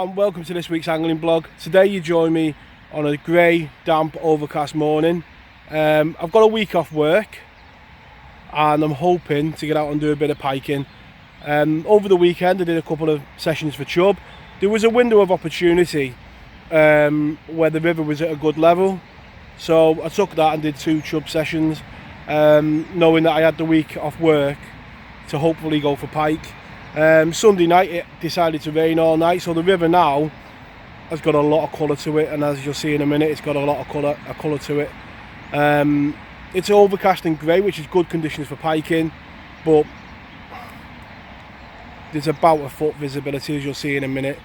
and welcome to this week's angling blog. Today you join me on a grey, damp, overcast morning. I've got a week off work and I'm hoping to get out and do a bit of piking. Over the weekend I did a couple of sessions for chub. There was a window of opportunity where the river was at a good level, so I took that and did 2 chub sessions, knowing that I had the week off work to hopefully go for pike. Sunday night it decided to rain all night, so the river now has got a lot of colour to it, and as you'll see in a minute, it's got a lot of colour to it. It's overcast and grey, which is good conditions for piking, but there's about a foot visibility, as you'll see in a minute,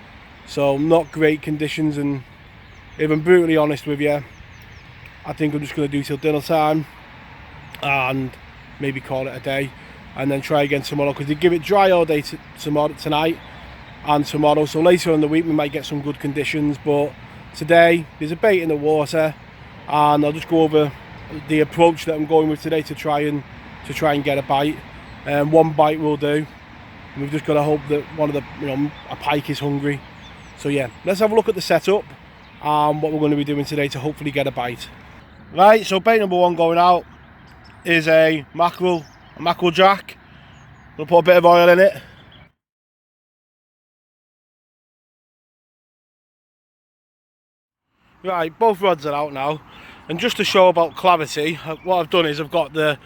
so not great conditions. And if I'm brutally honest with you, I think I'm just going to do till dinner time and maybe call it a day, and then try again tomorrow, because they give it dry all day tonight and tomorrow, so later in the week we might get some good conditions. But today there's a bait in the water, and I'll just go over the approach that I'm going with today to try and get a bite. One bite will do. We've just got to hope that one of the a pike is hungry. So yeah, let's have a look at the setup and what we're going to be doing today to hopefully get a bite. Right, so bait number 1 going out is a mackerel jack. We'll put a bit of oil in it. Right, both rods are out now, and just to show about clarity, what I've done is I've got the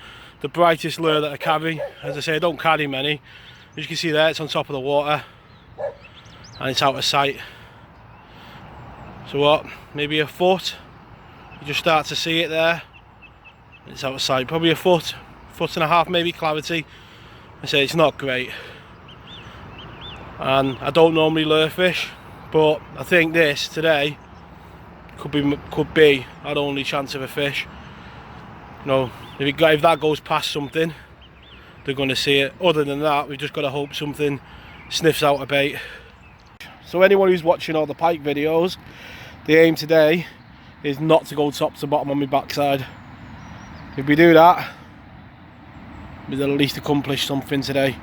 brightest lure that I carry. As I say, I don't carry many. As you can see there, it's on top of the water and it's out of sight. So what, maybe a foot, you just start to see it there. It's out of sight, probably a foot and a half maybe clarity. I say it's not great, and I don't normally lure fish, but I think this today could be our only chance of a fish. If that goes past something, they're going to see it. Other than that, we've just got to hope something sniffs out a bait. So anyone who's watching all the pike videos, the aim today is not to go top to bottom on my backside. If we do that, we've at least accomplished something today.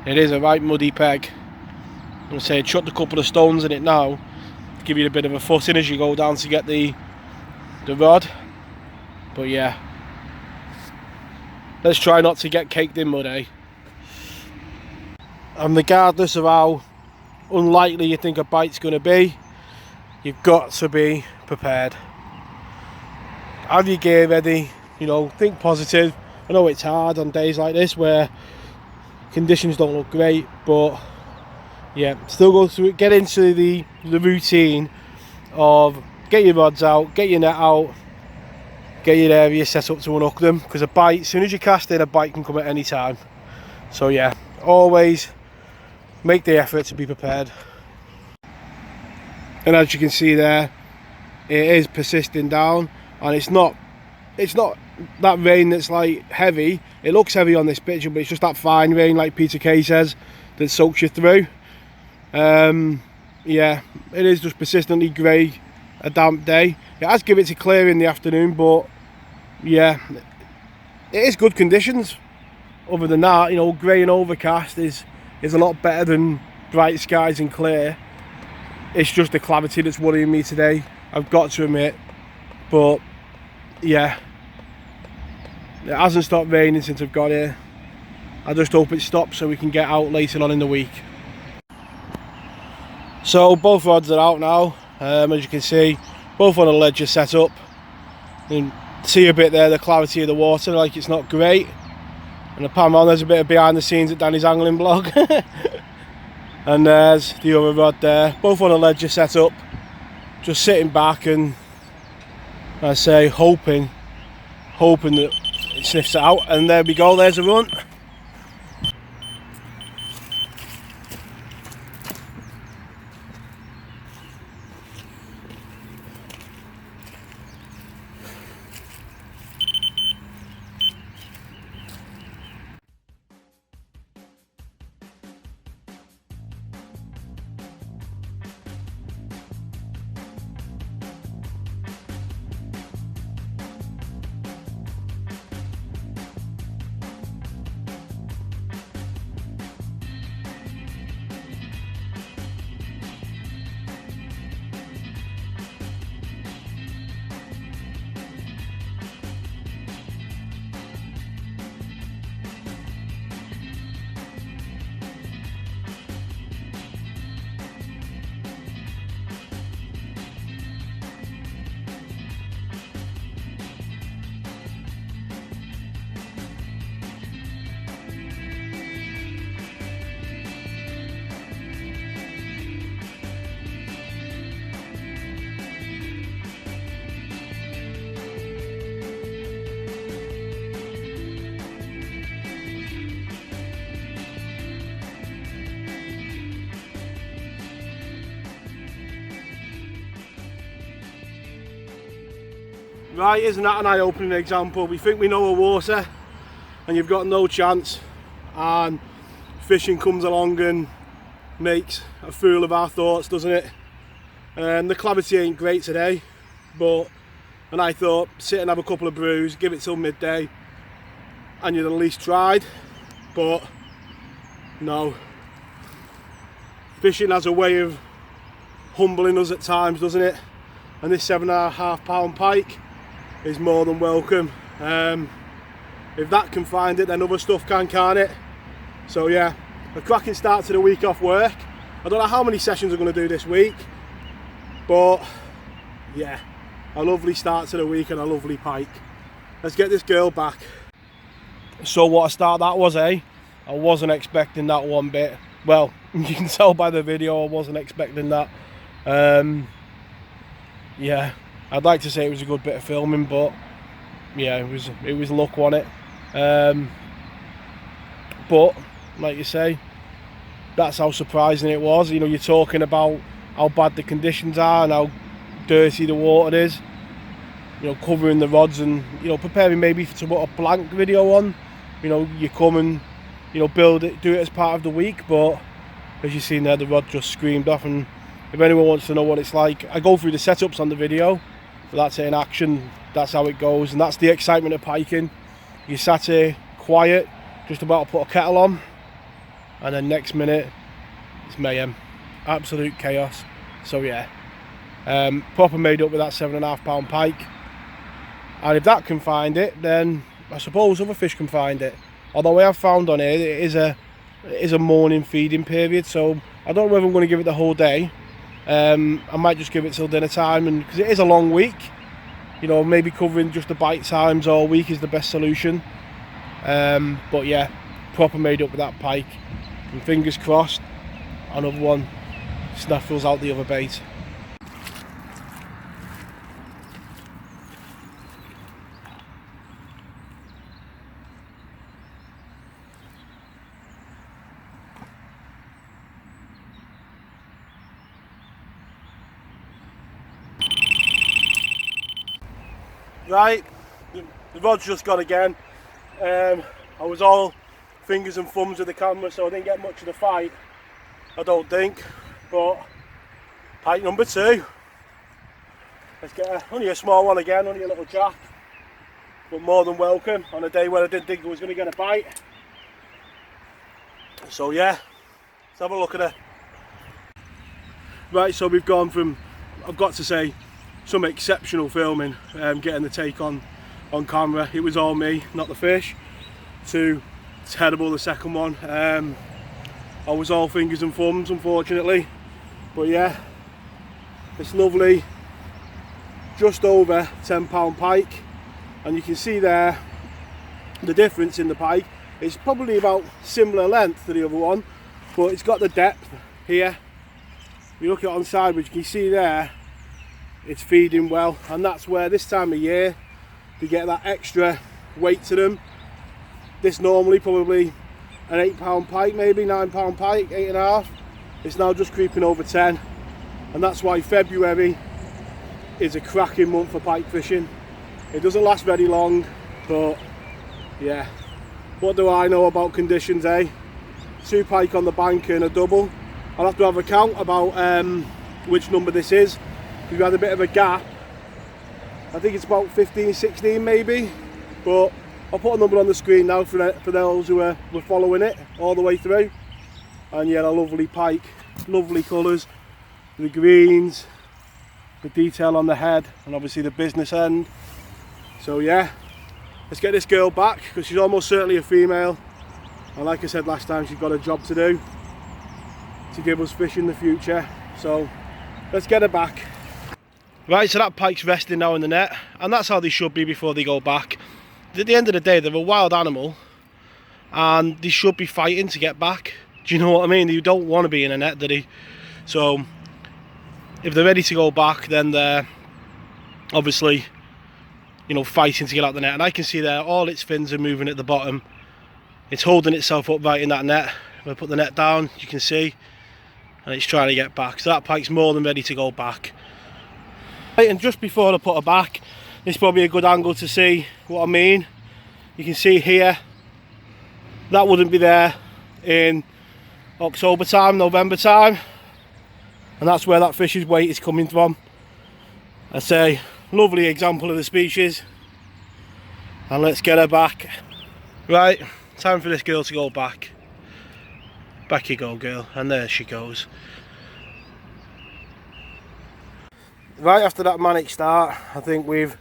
It is a right muddy peg. I'm going to say chucked a couple of stones in it now to give you a bit of a footing as you go down to get the rod. But yeah, let's try not to get caked in mud, eh? And regardless of how unlikely you think a bite's going to be, you've got to be prepared. Have your gear ready, think positive. I know it's hard on days like this where conditions don't look great, but yeah, still go through it, get into the routine of get your rods out, get your net out, get your area set up to unhook them, because a bite, as soon as you cast in, a bite can come at any time. So yeah, always make the effort to be prepared. And as you can see there, it is persisting down, and it's not that rain that's like heavy. It looks heavy on this picture, but it's just that fine rain, like Peter Kay says, that soaks you through. Yeah, it is just persistently grey, a damp day. It has given it to clear in the afternoon, but yeah, it is good conditions. Other than that, grey and overcast is a lot better than bright skies and clear. It's just the clarity that's worrying me today, I've got to admit. But yeah, it hasn't stopped raining since I've got here. I just hope it stops so we can get out later on in the week. So both rods are out now, as you can see, both on a ledger setup. You can see a bit there, the clarity of the water, like it's not great. And the pan on, there's a bit of behind the scenes at Danny's angling blog. And there's the other rod there, both on a ledger setup, just sitting back and, I say, hoping that it sniffs it out. And there we go, there's a run. Right, isn't that an eye-opening example? We think we know a water and you've got no chance, and fishing comes along and makes a fool of our thoughts, doesn't it? The clarity ain't great today, and I thought sit and have a couple of brews, give it till midday and you'd at least tried, but no. Fishing has a way of humbling us at times, doesn't it? And this 7.5 pound pike is more than welcome. If that can find it, then other stuff can't it? So yeah, a cracking start to the week off work. I don't know how many sessions I'm going to do this week, but yeah, a lovely start to the week and a lovely pike. Let's get this girl back. So what a start that was, eh? I wasn't expecting that one bit. Well, you can tell by the video I wasn't expecting that. Yeah, I'd like to say it was a good bit of filming, but yeah, it was luck, wasn't it? But like you say, that's how surprising it was. You know, you're talking about how bad the conditions are and how dirty the water is. You know, covering the rods and, you know, preparing maybe to put a blank video on. You know, you come and, you know, build it, do it as part of the week, but as you've seen there, the rod just screamed off. And if anyone wants to know what it's like, I go through the setups on the video, but that's it in action. That's how it goes, and that's the excitement of piking. You sat here quiet, just about to put a kettle on, and then next minute it's mayhem, absolute chaos. So yeah, proper made up with that 7.5 pound pike, and if that can find it, then I suppose other fish can find it. Although I have found on here it is a morning feeding period, so I don't know whether I'm going to give it the whole day. I might just give it till dinner time, and because it is a long week, you know, maybe covering just the bite times all week is the best solution. But yeah, proper made up with that pike, and fingers crossed another one snaffles out the other bait. Right, the rod's just gone again. I was all fingers and thumbs with the camera, so I didn't get much of the fight, I don't think. But pike number 2. Let's get only a small one again, only a little jack, but more than welcome on a day where I didn't think I was going to get a bite. So yeah, let's have a look at her. Right, so we've gone from, I've got to say, some exceptional filming, getting the take on camera. It was all me, not the fish. To terrible the second one. I was all fingers and thumbs, unfortunately. But yeah, it's lovely, just over 10 pound pike, and you can see there the difference in the pike. It's probably about similar length to the other one, but it's got the depth here. If you look at it on sideways, you can see there it's feeding well, and that's where this time of year they get that extra weight to them. This normally probably an 8 pound pike, maybe 9 pound pike, 8.5. It's now just creeping over 10, and that's why February is a cracking month for pike fishing. It doesn't last very long, but yeah, what do I know about conditions, eh? 2 pike on the bank and a double. I'll have to have a count about which number this is. We've had a bit of a gap. I think it's about 15, 16 maybe, but I'll put a number on the screen now for those who were following it all the way through. And yeah, a lovely pike, lovely colours, the greens, the detail on the head, and obviously the business end. So yeah, let's get this girl back, because she's almost certainly a female, and like I said last time, she's got a job to do to give us fish in the future. So let's get her back. Right, so that pike's resting now in the net, and that's how they should be before they go back. At the end of the day, they're a wild animal, and they should be fighting to get back. Do you know what I mean? You don't want to be in a net, do they? So if they're ready to go back, then they're obviously, you know, fighting to get out the net. And I can see there all its fins are moving at the bottom. It's holding itself up right in that net. If I put the net down, you can see, and it's trying to get back. So that pike's more than ready to go back. Right, and just before I put her back, This is probably a good angle to see what I mean. You can see here, that wouldn't be there in October time, November time, and that's where that fish's weight is coming from. I say, lovely example of the species, and let's get her back. Right, time for this girl to go back. Back you go, girl, and there she goes. Right after that manic start, I think we've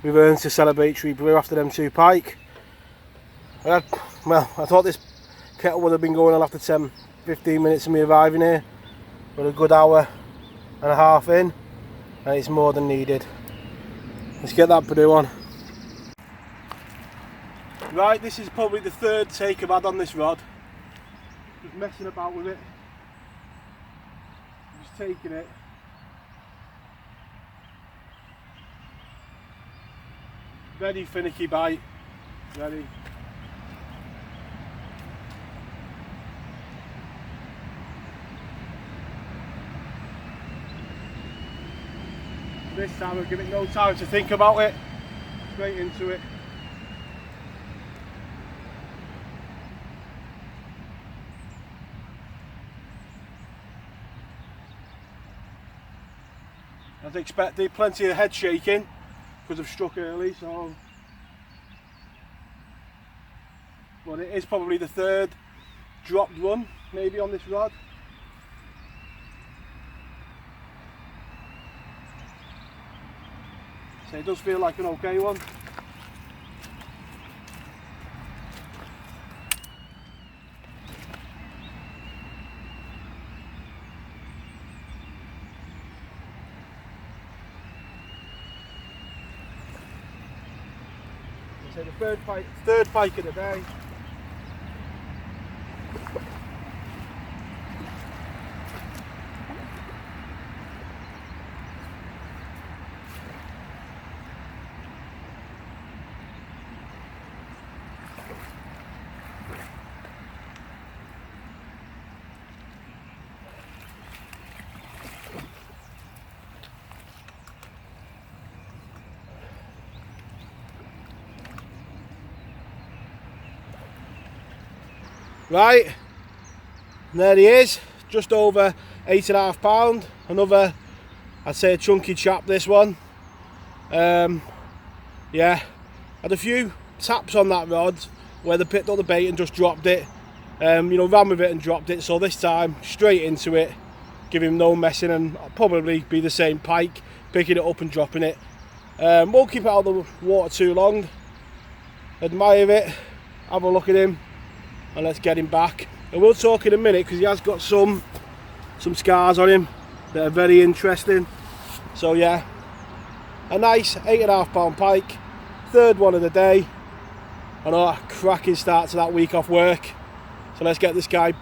earned to celebratory brew after them 2 pike. I thought this kettle would have been going on after 10-15 minutes of me arriving here, but a good hour and a half in, and it's more than needed. Let's get that brew on. Right, this is probably the 3rd take I've had on this rod. Just messing about with it. Just taking it. Very finicky bite. Very. This time I'll give it no time to think about it. Straight into it. As expected, plenty of head shaking because I've struck early, so. But it is probably the 3rd dropped run, maybe on this rod. So it does feel like an okay one. So the third pike of the day. Right, and there he is, just over 8.5 pound. Another, I'd say, a chunky chap, this one. Yeah, had a few taps on that rod where they picked up the bait and just dropped it. You know, ran with it and dropped it. So this time, straight into it, give him no messing, and I'll probably be the same pike, picking it up and dropping it. Won't keep it out of the water too long. Admire it, have a look at him, and let's get him back. And we'll talk in a minute because he has got some scars on him that are very interesting. So yeah, a nice 8.5 pound pike, 3rd one of the day, and a cracking start to that week off work. So let's get this guy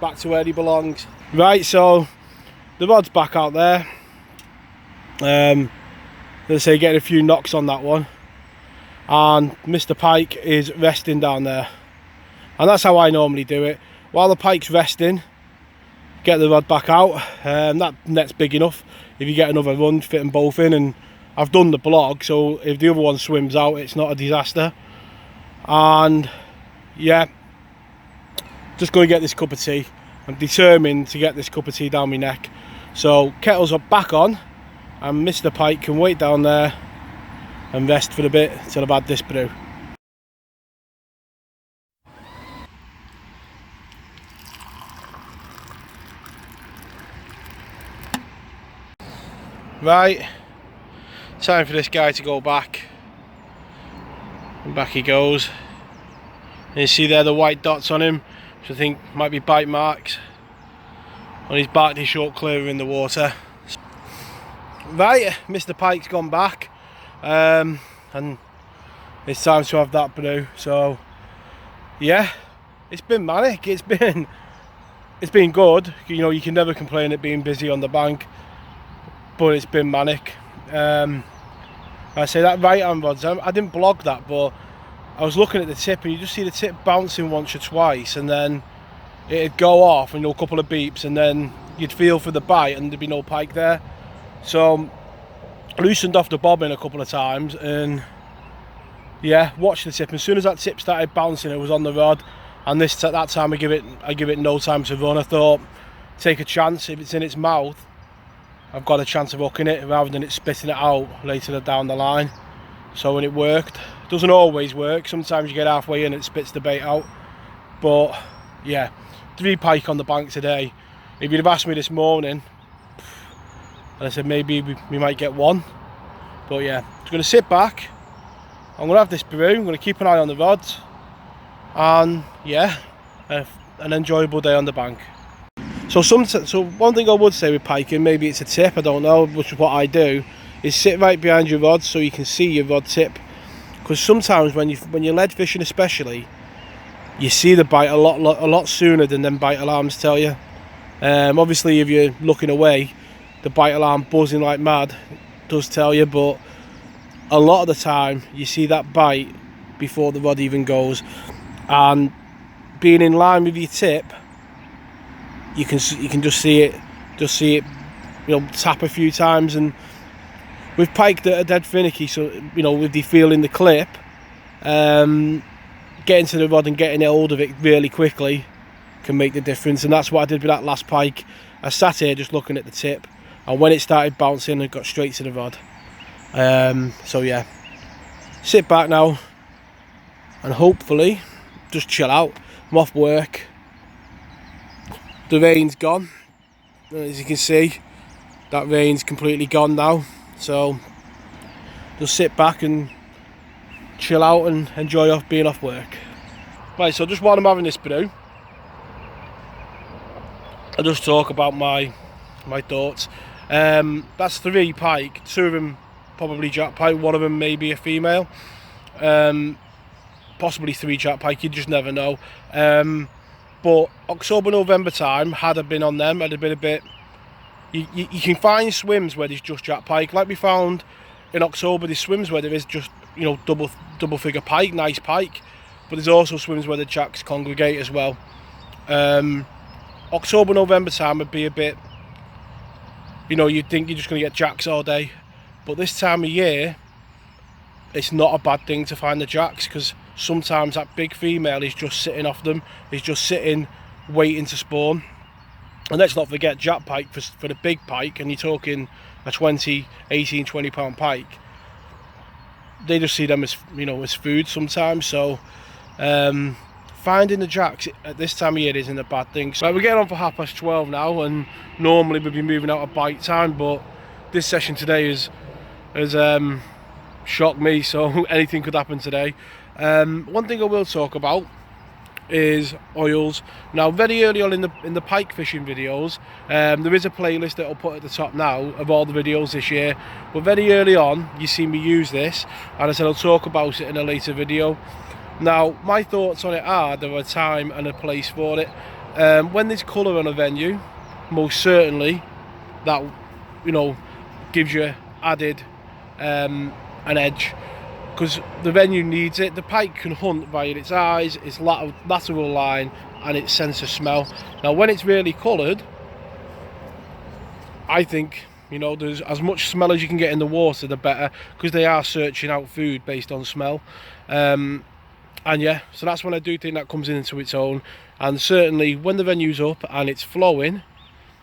back to where he belongs. Right, so the rod's back out there. Let's say getting a few knocks on that one, and Mr. Pike is resting down there. And that's how I normally do it. While the pike's resting, get the rod back out. That net's big enough if you get another run, fit them both in. And I've done the blog, so if the other one swims out, it's not a disaster. And yeah, just going to get this cup of tea. I'm determined to get this cup of tea down my neck. So kettles are back on, and Mr. Pike can wait down there and rest for a bit until I've had this brew. Right, time for this guy to go back, and back he goes. And you see there the white dots on him, which I think might be bite marks on his back. He short clear in the water. Right, Mr. Pike's gone back, and it's time to have that brew. So yeah, it's been manic. It's been good. You know, you can never complain at being busy on the bank. But it's been manic. I say that right hand rods, I didn't blog that, but I was looking at the tip and you just see the tip bouncing once or twice, and then it'd go off and, you know, a couple of beeps, and then you'd feel for the bite and there'd be no pike there. So loosened off the bobbin a couple of times, and yeah, watched the tip. As soon as that tip started bouncing, it was on the rod, and that time I give it no time to run. I thought, take a chance. If it's in its mouth, I've got a chance of hooking it rather than it spitting it out later down the line. So when it worked, it doesn't always work. Sometimes you get halfway in and it spits the bait out. But yeah, 3 pike on the bank today. If you'd have asked me this morning, and I said maybe we might get 1. But yeah, I'm just going to sit back. I'm going to have this brew. I'm going to keep an eye on the rods. And yeah, an enjoyable day on the bank. So one thing I would say with piking, maybe it's a tip, I don't know, which is what I do, is sit right behind your rod so you can see your rod tip. Because sometimes when you're lead fishing especially, you see the bite a lot sooner than them bite alarms tell you. Obviously if you're looking away, the bite alarm buzzing like mad does tell you, but a lot of the time you see that bite before the rod even goes. And being in line with your tip, you can just see it, tap a few times. And with pike that are dead finicky, so with the feel in the clip, getting to the rod and getting hold of it really quickly can make the difference. And that's what I did with that last pike. I sat here just looking at the tip, and when it started bouncing, I got straight to the rod. So yeah, sit back now and hopefully just chill out. I'm off work. The rain's gone, as you can see. That rain's completely gone now, so just sit back and chill out and enjoy being off work. Right, so just while I'm having this brew, I'll just talk about my thoughts. That's 3 pike, 2 of them probably jack pike, 1 of them maybe a female, possibly 3 jack pike, you just never know. But October, November time, had I been on them, I'd have been a bit... You can find swims where there's just jack pike. Like we found in October, there's swims where there is just, double figure pike, nice pike. But there's also swims where the jacks congregate as well. October, November time would be a bit... you'd think you're just going to get jacks all day. But this time of year, it's not a bad thing to find the jacks, because sometimes that big female is just sitting off them, is just sitting waiting to spawn. And let's not forget, jack pike for the big pike, and you're talking a 18, 20 pound pike, they just see them as as food sometimes. So finding the jacks at this time of year isn't a bad thing. So we're getting on for 12:30 now, and normally we'd be moving out at bite time, but this session today has shocked me, so anything could happen today. One thing I will talk about is oils. Now, very early on in the pike fishing videos, there is a playlist that I'll put at the top now of all the videos this year, but very early on you see me use this, and I said I'll talk about it in a later video. Now, my thoughts on it are there are a time and a place for it. When there's colour on a venue, most certainly that gives you added an edge, because the venue needs it. The pike can hunt via its eyes, its lateral line, and its sense of smell. Now, when it's really coloured, I think there's as much smell as you can get in the water, the better, because they are searching out food based on smell. And yeah, so that's when I do think that comes into its own. And certainly when the venue's up and it's flowing,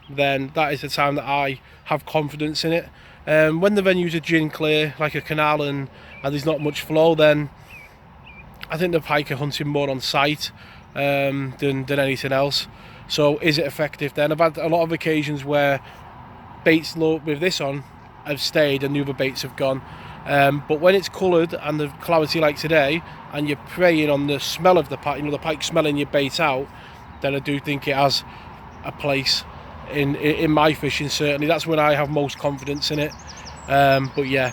then that is the time that I have confidence in it. When the venues are gin clear, like a canal, and there's not much flow, then I think the pike are hunting more on sight than anything else. So is it effective then? I've had a lot of occasions where baits with this on have stayed and the other baits have gone. But when it's coloured and the clarity like today, and you're preying on the smell of the pike, the pike smelling your bait out, then I do think it has a place in my fishing. Certainly that's when I have most confidence in it. But yeah,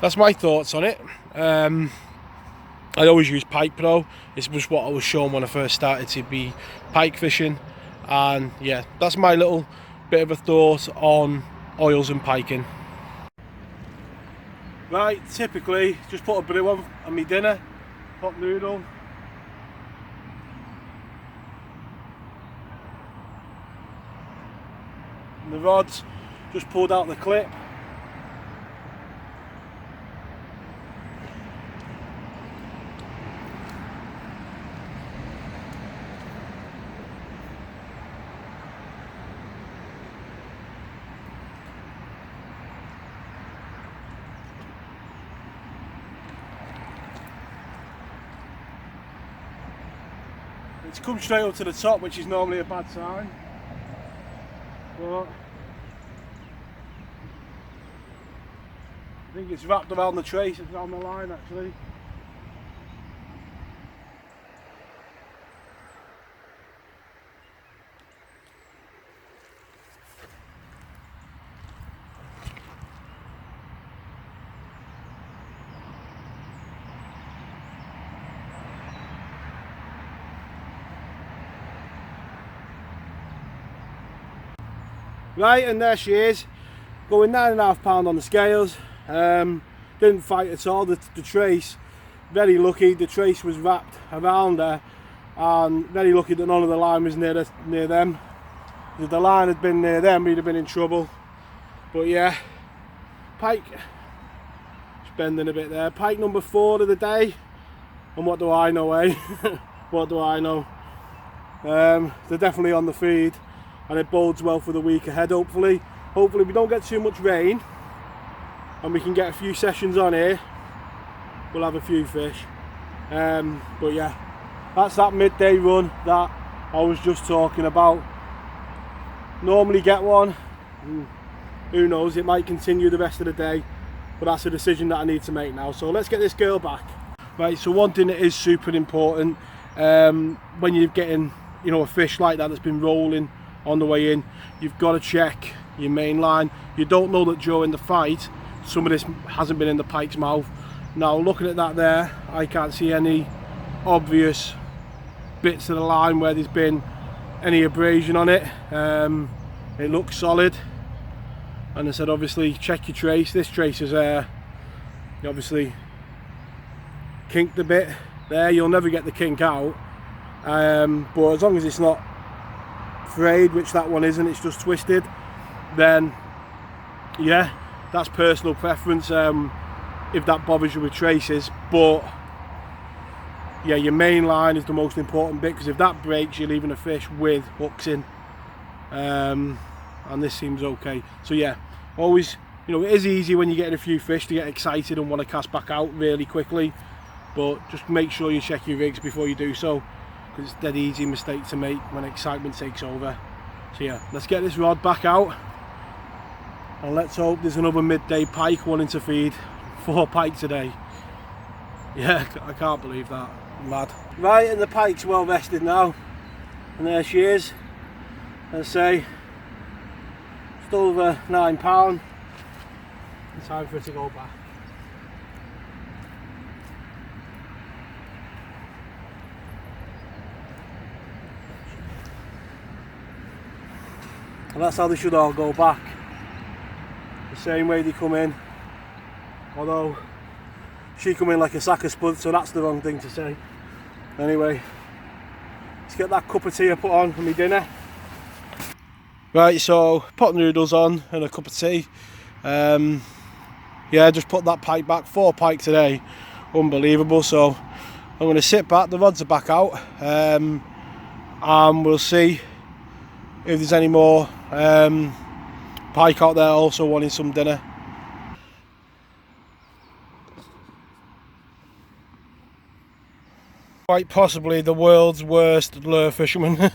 that's my thoughts on it. I always use Pike Pro. It's just what I was shown when I first started to be pike fishing, and yeah, that's my little bit of a thought on oils and piking. Right, typically just put a brew on my dinner, pot noodle. And the rods, just pulled out the clip. It's come straight up to the top, which is normally a bad sign. But I think it's wrapped around the trace, it's around the line actually. Right, and there she is, going 9.5 pound on the scales. Didn't fight at all. The trace, very lucky, the trace was wrapped around her, and very lucky that none of the line was near them. If the line had been near them, we'd have been in trouble. But yeah, pike, just bending a bit there. Pike number 4 of the day, and what do I know, eh? What do I know? They're definitely on the feed, and it bodes well for the week ahead. Hopefully we don't get too much rain and we can get a few sessions on here. We'll have a few fish. But yeah, that's that midday run that I was just talking about. Normally get one, who knows, it might continue the rest of the day, but that's a decision that I need to make now. So let's get this girl back. Right, so one thing that is super important, when you're getting, you know, a fish like that that's been rolling on the way in, you've got to check your main line. You don't know that during the fight some of this hasn't been in the pike's mouth. Now looking at that there, I can't see any obvious bits of the line where there's been any abrasion on it. It looks solid, and I said obviously check your trace. This trace is obviously kinked a bit there. You'll never get the kink out, but as long as it's not frayed, which that one isn't, it's just twisted, then yeah, that's personal preference, if that bothers you with traces. But yeah, your main line is the most important bit, because if that breaks, you're leaving a fish with hooks in, and this seems okay. So yeah, always, you know, it is easy when you're getting a few fish to get excited and want to cast back out really quickly, but just make sure you check your rigs before you do so, because it's a dead easy mistake to make when excitement takes over. So yeah, let's get this rod back out, and let's hope there's another midday pike wanting to feed. 4 pike today. Yeah, I can't believe that. Mad. Right, and the pike's well rested now, and there she is. Let's say just over £9. It's time for it to go back. And that's how they should all go back, the same way they come in, although she come in like a sack of spuds, so that's the wrong thing to say. Anyway, let's get that cup of tea I put on for my dinner. Right, so pot noodles on and a cup of tea. Yeah, just put that pike back, 4 pike today, unbelievable. So I'm going to sit back, the rods are back out, and we'll see if there's any more pike out there also wanting some dinner. Quite possibly the world's worst lure fisherman.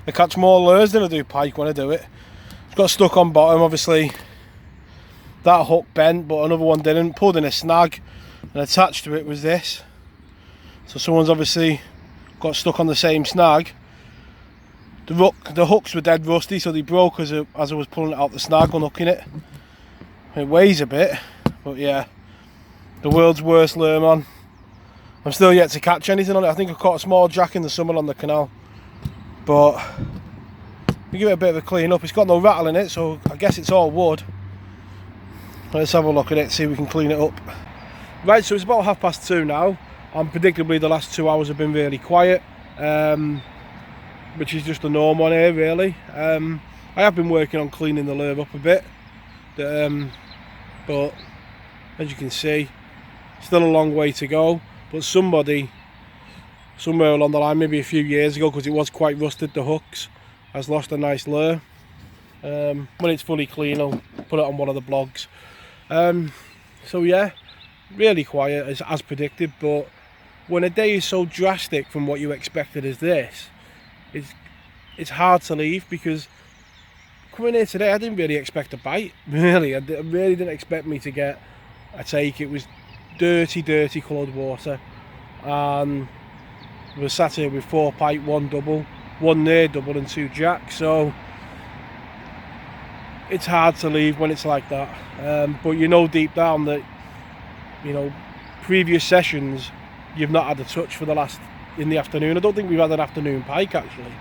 I catch more lures than I do pike when I do it. It's got stuck on bottom, obviously that hook bent, but another one didn't. Pulled in a snag, and attached to it was this. So someone's obviously got stuck on the same snag. The hooks were dead rusty, so they broke as I was pulling it out the snag, unhooking it. It weighs a bit, but yeah, the world's worst lure, man. I'm still yet to catch anything on it. I think I caught a small jack in the summer on the canal, but we give it a bit of a clean up. It's got no rattle in it, so I guess it's all wood. Let's have a look at it, see if we can clean it up. Right, so it's about 2:30 now, and predictably the last 2 hours have been really quiet, which is just the norm on here really. I have been working on cleaning the lure up a bit, but as you can see, still a long way to go. But somebody somewhere along the line, maybe a few years ago, because it was quite rusted, the hooks, has lost a nice lure. When it's fully clean, I'll put it on one of the blogs. So yeah, really quiet as predicted, but when a day is so drastic from what you expected as this, it's hard to leave, because coming here today I didn't really expect a bite. Really, I really didn't expect me to get a take. It was dirty coloured water, and we were sat here with 4 pike, 1 double, 1 near double and 2 jacks. So it's hard to leave when it's like that, but you know deep down that, you know, previous sessions you've not had a touch for the last, in the afternoon. I don't think we've had an afternoon pike actually.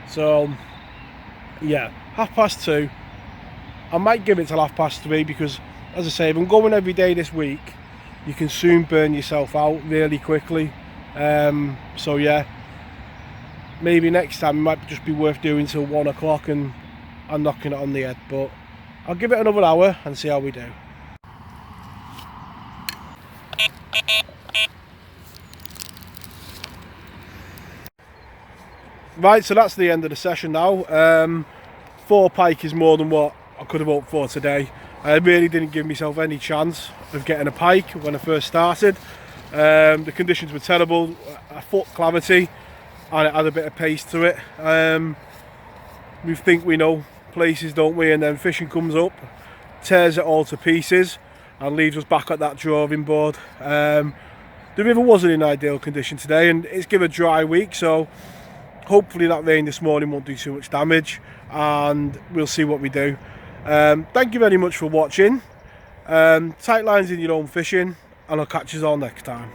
So yeah, 2:30. I might give it till 3:30, because as I say, if I'm going every day this week, you can soon burn yourself out really quickly. So yeah, maybe next time it might just be worth doing till 1 o'clock and knocking it on the head, but I'll give it another hour and see how we do. Right, so that's the end of the session now. 4 pike is more than what I could have hoped for today. I really didn't give myself any chance of getting a pike when I first started. The conditions were terrible, a foot cavity, and it had a bit of pace to it. We think we know places, don't we, and then fishing comes up, tears it all to pieces and leaves us back at that drawing board. The river wasn't in ideal condition today, and it's given a dry week, so hopefully that rain this morning won't do too much damage, and we'll see what we do. Thank you very much for watching. Tight lines in your own fishing, and I'll catch you all next time.